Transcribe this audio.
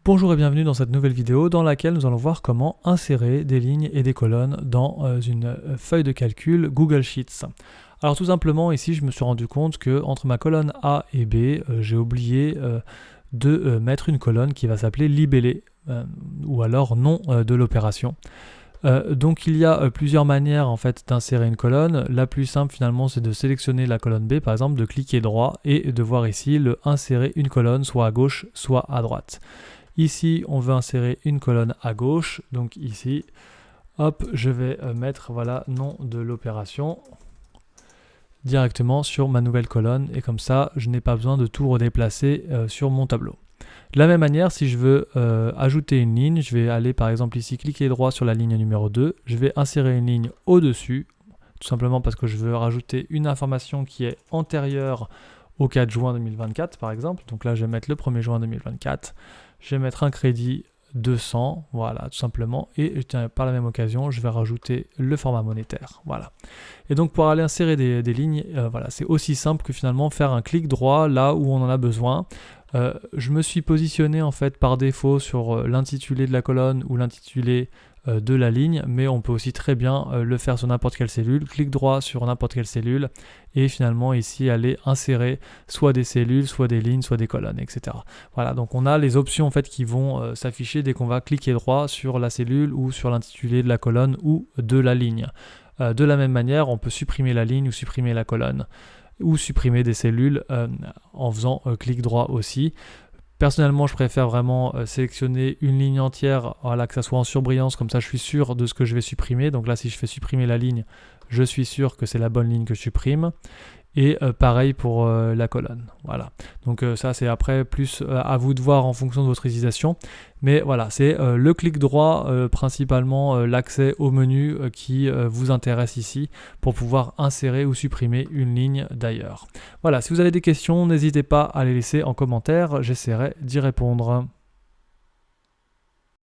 Bonjour et bienvenue dans cette nouvelle vidéo dans laquelle nous allons voir comment insérer des lignes et des colonnes dans une feuille de calcul Google Sheets. Alors tout simplement ici je me suis rendu compte que entre ma colonne A et B, j'ai oublié de mettre une colonne qui va s'appeler libellé ou alors nom de l'opération. Donc il y a plusieurs manières en fait d'insérer une colonne. La plus simple finalement c'est de sélectionner la colonne B par exemple, de cliquer droit et de voir ici le insérer une colonne soit à gauche soit à droite. Ici, on veut insérer une colonne à gauche. Donc ici, hop, je vais mettre voilà nom de l'opération directement sur ma nouvelle colonne. Et comme ça, je n'ai pas besoin de tout redéplacer sur mon tableau. De la même manière, si je veux ajouter une ligne, je vais aller par exemple ici, cliquer droit sur la ligne numéro 2. Je vais insérer une ligne au-dessus, tout simplement parce que je veux rajouter une information qui est antérieure au 4 juin 2024 par exemple. Donc là, je vais mettre le 1er juin 2024. Je vais mettre un crédit 200, voilà, tout simplement. Et par la même occasion, je vais rajouter le format monétaire, voilà. Et donc, pour aller insérer des lignes, voilà, c'est aussi simple que finalement faire un clic droit là où on en a besoin. Je me suis positionné en fait par défaut sur l'intitulé de la colonne ou l'intitulé de la ligne, mais on peut aussi très bien le faire sur n'importe quelle cellule, clic droit sur n'importe quelle cellule et finalement ici aller insérer soit des cellules, soit des lignes, soit des colonnes, etc. Voilà, donc on a les options en fait qui vont s'afficher dès qu'on va cliquer droit sur la cellule ou sur l'intitulé de la colonne ou de la ligne. De la même manière, on peut supprimer la ligne ou supprimer la colonne ou supprimer des cellules en faisant clic droit aussi. Personnellement, je préfère vraiment sélectionner une ligne entière, voilà, que ça soit en surbrillance, comme ça je suis sûr de ce que je vais supprimer. Donc là, si je fais supprimer la ligne, je suis sûr que c'est la bonne ligne que je supprime. Et pareil pour la colonne. Voilà. Donc ça, c'est après plus à vous de voir en fonction de votre utilisation. Mais voilà, c'est le clic droit, principalement l'accès au menu qui vous intéresse ici pour pouvoir insérer ou supprimer une ligne d'ailleurs. Voilà, si vous avez des questions, n'hésitez pas à les laisser en commentaire, j'essaierai d'y répondre.